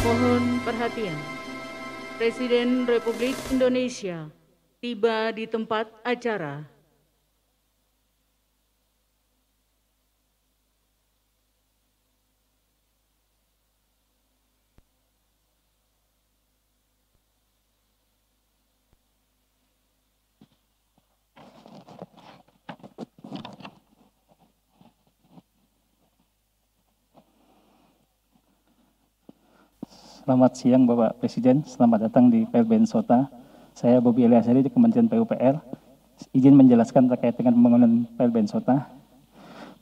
Mohon perhatian. Presiden Republik Indonesia tiba di tempat acara. Selamat siang Bapak Presiden, selamat datang di PLBN Sota. Saya Bobi Eliasari di Kementerian PUPR. Izin menjelaskan terkait dengan pembangunan PLBN Sota.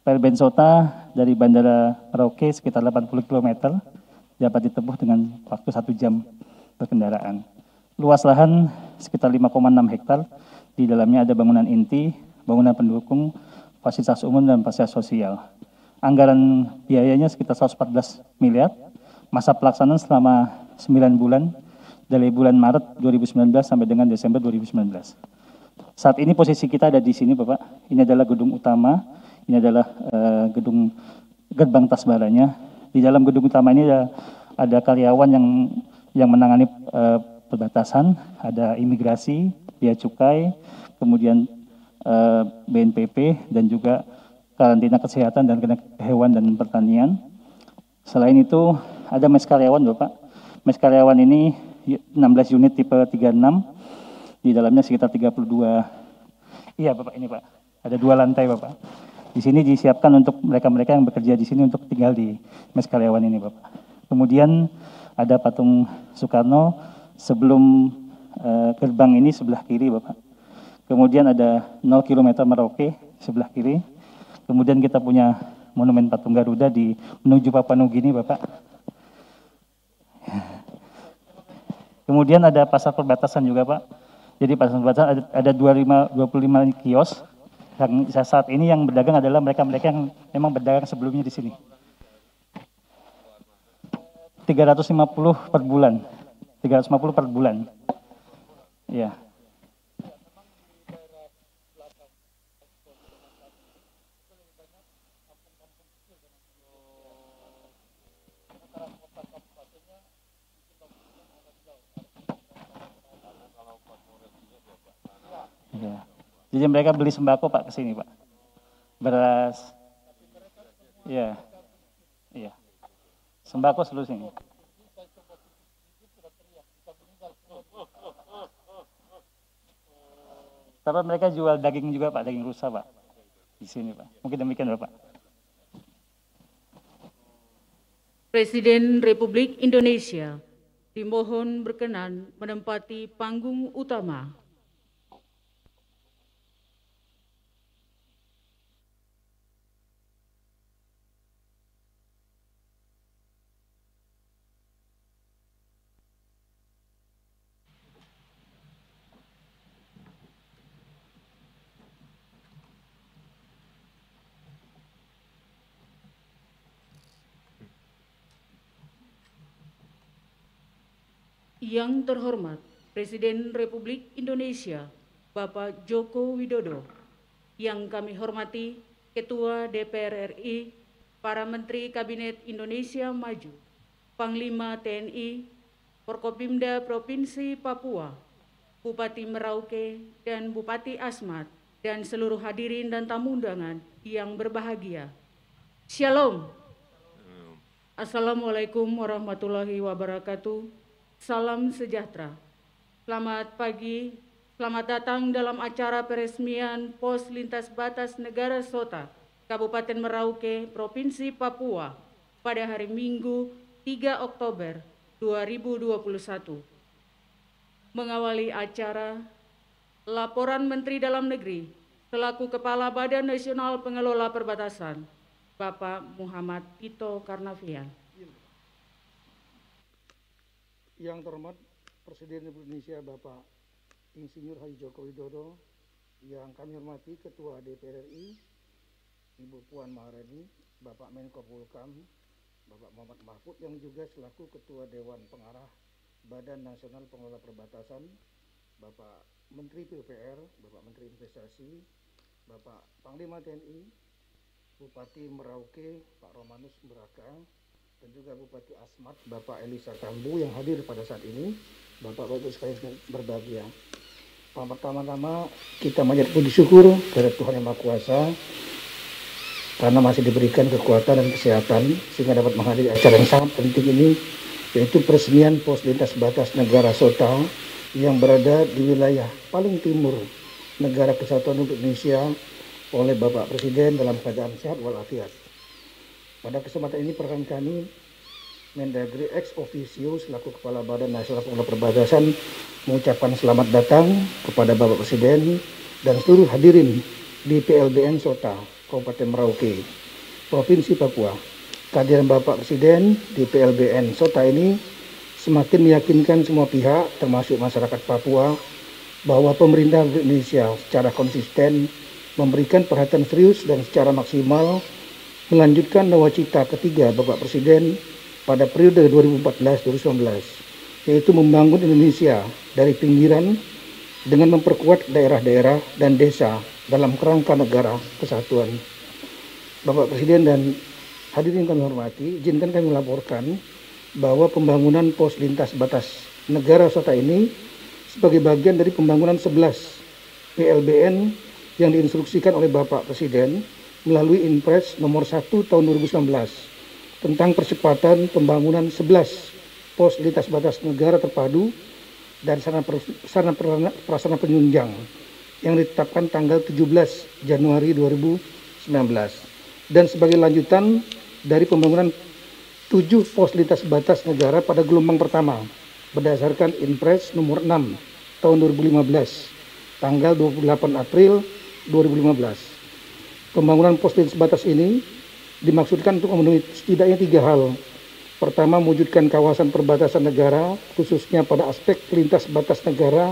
PLBN Sota dari Bandara Merauke sekitar 80 km dapat ditempuh dengan waktu 1 jam berkendaraan. Luas lahan sekitar 5,6 hektar, di dalamnya ada bangunan inti, bangunan pendukung, fasilitas umum dan fasilitas sosial. Anggaran biayanya sekitar 114 miliar. Masa pelaksanaan selama 9 bulan dari bulan Maret 2019 sampai dengan Desember 2019. Saat ini posisi kita ada di sini Bapak. Ini adalah gedung utama, ini adalah gedung gerbang Tasbaranya. Di dalam gedung utama ini ada karyawan yang menangani perbatasan, ada imigrasi, bea cukai, kemudian BNPB dan juga karantina kesehatan dan hewan dan pertanian. Selain itu ada mes karyawan Bapak. Mes karyawan ini 16 unit tipe 36, di dalamnya sekitar 32. Iya Bapak, ini Pak. Ada 2 lantai Bapak. Di sini disiapkan untuk mereka-mereka yang bekerja di sini untuk tinggal di mes karyawan ini Bapak. Kemudian ada patung Soekarno sebelum gerbang ini sebelah kiri Bapak. Kemudian ada 0 km Merauke sebelah kiri. Kemudian kita punya monumen patung Garuda di menuju Papua Nugini Bapak. Kemudian ada pasar perbatasan juga Pak. Jadi pasar perbatasan ada 25 kios. Yang saat ini yang berdagang adalah mereka-mereka yang memang berdagang sebelumnya di sini. 350 per bulan. 350 per bulan. Ya. Ya. Jadi mereka beli sembako Pak ke sini Pak. Beras. Iya. Iya. Sembako seluruh sini. Tapi mereka jual daging juga Pak, daging rusa Pak. Di sini Pak. Mungkin demikian Bapak. Presiden Republik Indonesia dimohon berkenan menempati panggung utama. Yang terhormat Presiden Republik Indonesia Bapak Joko Widodo, yang kami hormati Ketua DPR RI, para Menteri Kabinet Indonesia Maju, Panglima TNI, Forkopimda Provinsi Papua, Bupati Merauke dan Bupati Asmat, dan seluruh hadirin dan tamu undangan yang berbahagia. Shalom. Assalamualaikum warahmatullahi wabarakatuh. Salam sejahtera. Selamat pagi, selamat datang dalam acara peresmian Pos Lintas Batas Negara Sota, Kabupaten Merauke, Provinsi Papua, pada hari Minggu 3 Oktober 2021. Mengawali acara, laporan Menteri Dalam Negeri selaku Kepala Badan Nasional Pengelola Perbatasan, Bapak Muhammad Tito Karnavian. Yang terhormat Presiden Republik Indonesia Bapak Insinyur Haji Joko Widodo, yang kami hormati Ketua DPR RI Ibu Puan Maharani, Bapak Menko Polhukam Bapak Muhammad Mahfud, yang juga selaku Ketua Dewan Pengarah Badan Nasional Pengelola Perbatasan, Bapak Menteri PUPR, Bapak Menteri Investasi, Bapak Panglima TNI, Bupati Merauke Pak Romanus Braka, dan juga Bupati Asmat, Bapak Elisa Tambu yang hadir pada saat ini, Bapak-Bapak sekalian berbahagia. Pertama-tama kita menyebut puji syukur kepada Tuhan Yang Maha Kuasa karena masih diberikan kekuatan dan kesehatan sehingga dapat menghadiri acara yang sangat penting ini, yaitu peresmian pos lintas batas negara SOTA yang berada di wilayah paling timur negara Kesatuan Republik Indonesia oleh Bapak Presiden dalam keadaan sehat walafiat. Pada kesempatan ini peran kami Mendagri ex officio selaku Kepala Badan Nasional Pengelola Perbatasan mengucapkan selamat datang kepada Bapak Presiden dan seluruh hadirin di PLBN SOTA Kabupaten Merauke, Provinsi Papua. Kehadiran Bapak Presiden di PLBN SOTA ini semakin meyakinkan semua pihak termasuk masyarakat Papua bahwa pemerintah Indonesia secara konsisten memberikan perhatian serius dan secara maksimal melanjutkan nawacita ketiga Bapak Presiden pada periode 2014-2019, yaitu membangun Indonesia dari pinggiran dengan memperkuat daerah-daerah dan desa dalam kerangka negara kesatuan. Bapak Presiden dan hadirin kami hormati, izinkan kami melaporkan bahwa pembangunan pos lintas batas negara SOTA ini sebagai bagian dari pembangunan 11 PLBN yang diinstruksikan oleh Bapak Presiden melalui Impres nomor 1 tahun 2019 tentang percepatan pembangunan 11 pos lintas batas negara terpadu dan sarana prasarana penunjang yang ditetapkan tanggal 17 Januari 2019 dan sebagai lanjutan dari pembangunan 7 pos lintas batas negara pada gelombang pertama berdasarkan Impres nomor 6 tahun 2015 tanggal 28 April 2015. Pembangunan pos lintas batas ini dimaksudkan untuk memenuhi setidaknya 3 hal. Pertama, mewujudkan kawasan perbatasan negara, khususnya pada aspek lintas batas negara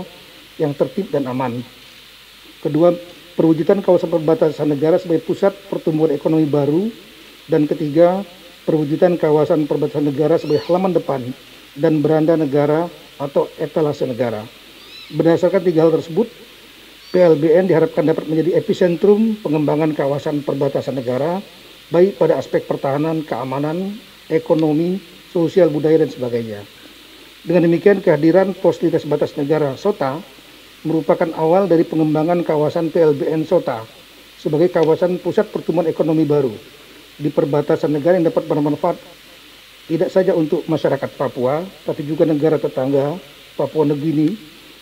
yang tertib dan aman. Kedua, perwujudan kawasan perbatasan negara sebagai pusat pertumbuhan ekonomi baru. Dan ketiga, perwujudan kawasan perbatasan negara sebagai halaman depan dan beranda negara atau etalase negara. Berdasarkan 3 hal tersebut, PLBN diharapkan dapat menjadi epicentrum pengembangan kawasan perbatasan negara, baik pada aspek pertahanan, keamanan, ekonomi, sosial, budaya, dan sebagainya. Dengan demikian, kehadiran pos lintas batas negara SOTA merupakan awal dari pengembangan kawasan PLBN SOTA sebagai kawasan pusat pertumbuhan ekonomi baru di perbatasan negara yang dapat bermanfaat tidak saja untuk masyarakat Papua, tapi juga negara tetangga Papua Nugini,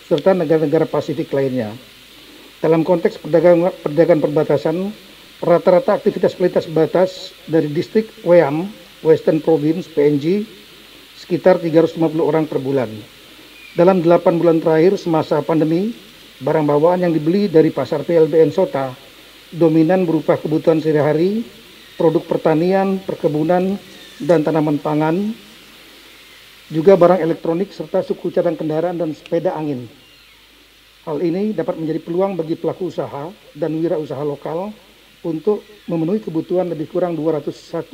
serta negara-negara Pasifik lainnya. Dalam konteks perdagangan perbatasan, rata-rata aktivitas pelintas batas dari distrik Weam, Western Province, PNG, sekitar 350 orang per bulan. Dalam 8 bulan terakhir semasa pandemi, barang bawaan yang dibeli dari pasar PLBN SOTA dominan berupa kebutuhan sehari-hari, produk pertanian, perkebunan, dan tanaman pangan, juga barang elektronik serta suku cadang kendaraan dan sepeda angin. Hal ini dapat menjadi peluang bagi pelaku usaha dan wirausaha lokal untuk memenuhi kebutuhan lebih kurang 201.000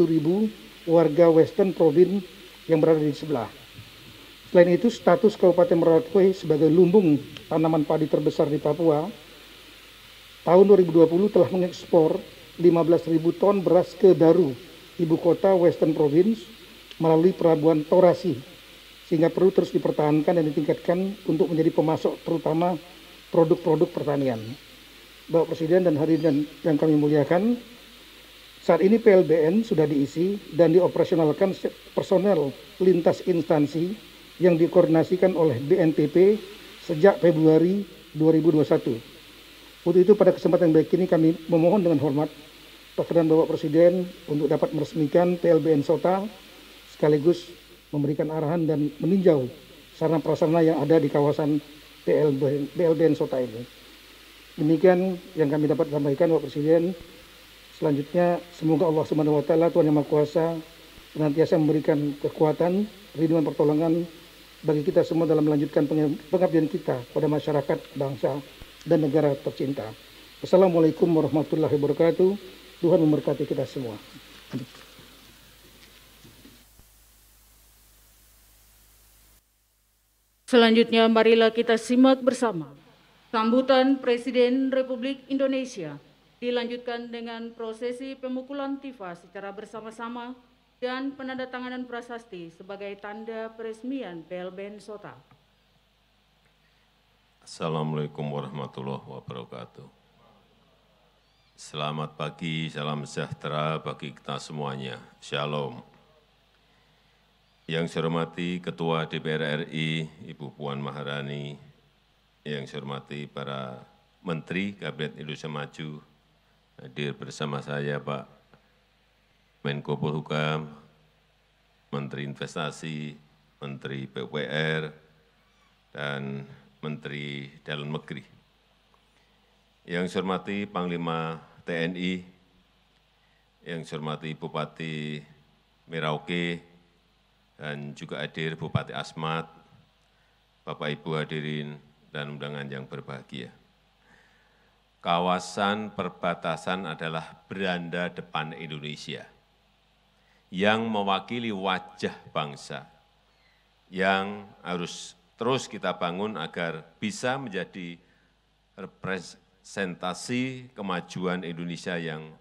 warga Western Province yang berada di sebelah. Selain itu, status Kabupaten Merauke sebagai lumbung tanaman padi terbesar di Papua, tahun 2020 telah mengekspor 15.000 ton beras ke Daru, ibu kota Western Province, melalui pelabuhan Torasi, sehingga perlu terus dipertahankan dan ditingkatkan untuk menjadi pemasok terutama produk-produk pertanian. Bapak Presiden dan hadirin yang kami muliakan, saat ini PLBN sudah diisi dan dioperasionalkan personel lintas instansi yang dikoordinasikan oleh BNPB sejak Februari 2021. Untuk itu pada kesempatan baik ini kami memohon dengan hormat perkenan Bapak Presiden untuk dapat meresmikan PLBN SOTA sekaligus memberikan arahan dan meninjau sarana prasarana yang ada di kawasan PLBN SOTA ini. Demikian yang kami dapat sampaikan Bapak Presiden. Selanjutnya semoga Allah Subhanahu wa taala Tuhan Yang Maha Kuasa senantiasa memberikan kekuatan, ridwan, pertolongan bagi kita semua dalam melanjutkan pengabdian kita pada masyarakat, bangsa, dan negara tercinta. Wassalamualaikum warahmatullahi wabarakatuh. Tuhan memberkati kita semua. Selanjutnya marilah kita simak bersama sambutan Presiden Republik Indonesia dilanjutkan dengan prosesi pemukulan tifa secara bersama-sama dan penandatanganan prasasti sebagai tanda peresmian PLBN Sota. Assalamualaikum warahmatullahi wabarakatuh. Selamat pagi, salam sejahtera bagi kita semuanya. Shalom. Yang saya hormati Ketua DPR RI, Ibu Puan Maharani, yang saya hormati para Menteri Kabinet Indonesia Maju, hadir bersama saya Pak Menko Polhukam, Menteri Investasi, Menteri PUPR, dan Menteri Dalam Negeri. Yang saya hormati Panglima TNI, yang saya hormati Bupati Merauke, dan juga hadir Bupati Asmat, Bapak Ibu hadirin dan undangan yang berbahagia. Kawasan perbatasan adalah beranda depan Indonesia yang mewakili wajah bangsa yang harus terus kita bangun agar bisa menjadi representasi kemajuan Indonesia yang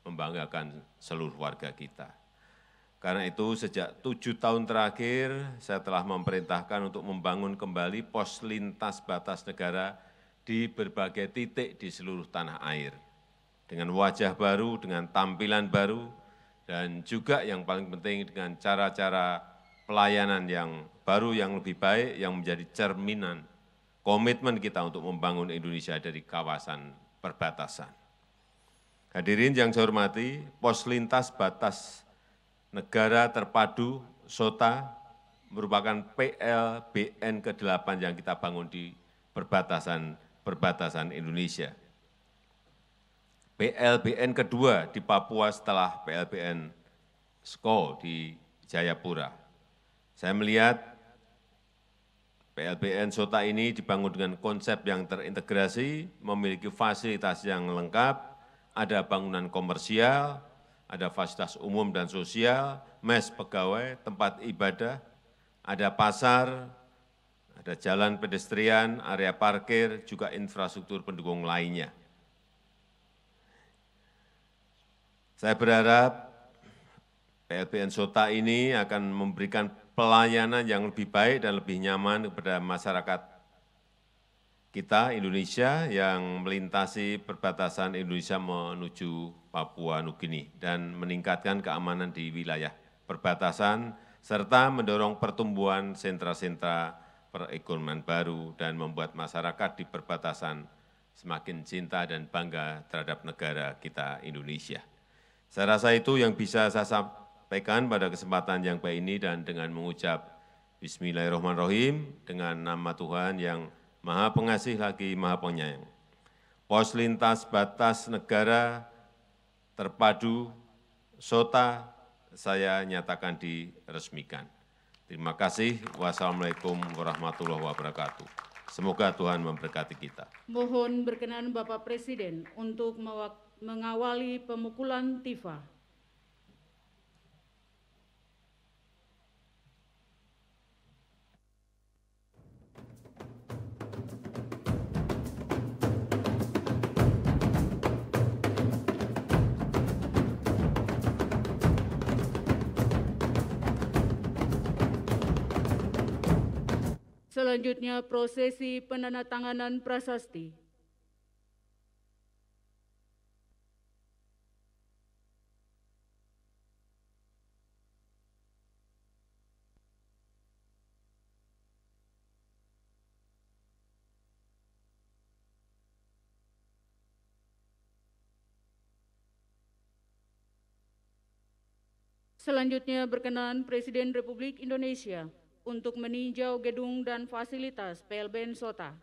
membanggakan seluruh warga kita. Karena itu sejak 7 tahun terakhir saya telah memerintahkan untuk membangun kembali pos lintas batas negara di berbagai titik di seluruh tanah air. Dengan wajah baru, dengan tampilan baru, dan juga yang paling penting dengan cara-cara pelayanan yang baru, yang lebih baik, yang menjadi cerminan komitmen kita untuk membangun Indonesia dari kawasan perbatasan. Hadirin yang saya hormati, pos lintas batas negara terpadu Sota merupakan PLBN ke-8 yang kita bangun di perbatasan Indonesia. PLBN kedua di Papua setelah PLBN Sko di Jayapura. Saya melihat PLBN Sota ini dibangun dengan konsep yang terintegrasi, memiliki fasilitas yang lengkap, ada bangunan komersial, ada fasilitas umum dan sosial, mes pegawai, tempat ibadah, ada pasar, ada jalan pedestrian, area parkir, juga infrastruktur pendukung lainnya. Saya berharap PLBN Sota ini akan memberikan pelayanan yang lebih baik dan lebih nyaman kepada masyarakat kita Indonesia yang melintasi perbatasan Indonesia menuju Papua Nugini dan meningkatkan keamanan di wilayah perbatasan serta mendorong pertumbuhan sentra-sentra perekonomian baru dan membuat masyarakat di perbatasan semakin cinta dan bangga terhadap negara kita Indonesia. Saya rasa itu yang bisa saya sampaikan pada kesempatan yang baik ini dan dengan mengucap Bismillahirrahmanirrahim dengan nama Tuhan yang Maha Pengasih lagi Maha Penyayang. Pos lintas batas negara terpadu Sota saya nyatakan diresmikan. Terima kasih. Wassalamualaikum warahmatullahi wabarakatuh. Semoga Tuhan memberkati kita. Mohon berkenan Bapak Presiden untuk mengawali pemukulan tifa. Selanjutnya prosesi penandatanganan prasasti. Selanjutnya berkenan Presiden Republik Indonesia untuk meninjau gedung dan fasilitas PLBN Sota.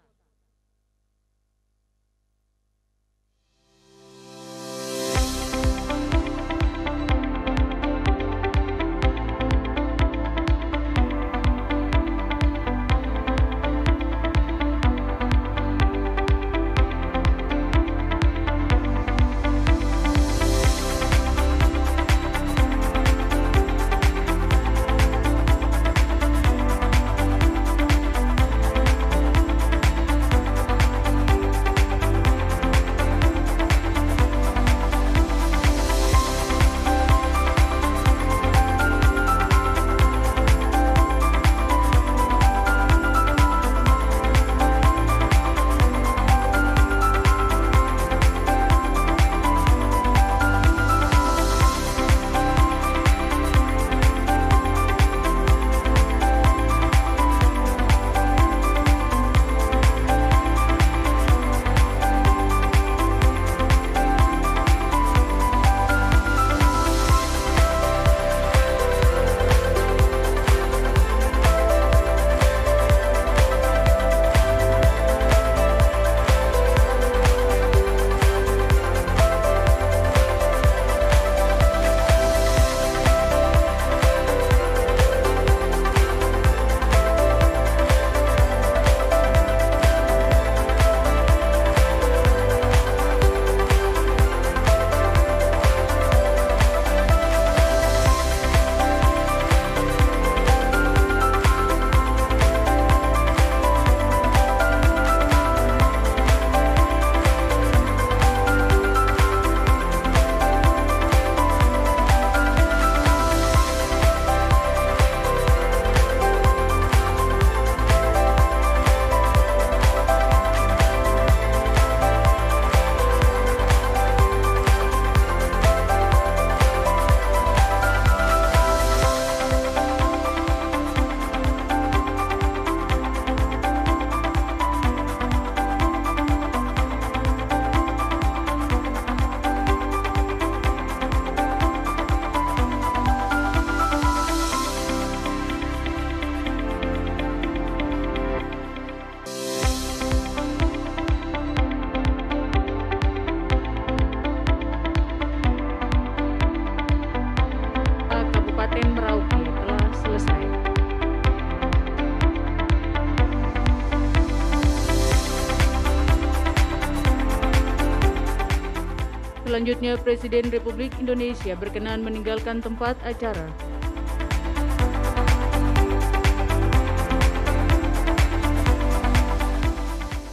Selanjutnya, Presiden Republik Indonesia berkenan meninggalkan tempat acara.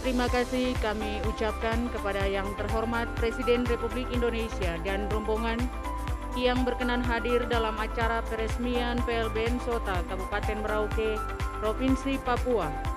Terima kasih kami ucapkan kepada yang terhormat Presiden Republik Indonesia dan rombongan yang berkenan hadir dalam acara peresmian PLBN Sota Kabupaten Merauke, Provinsi Papua.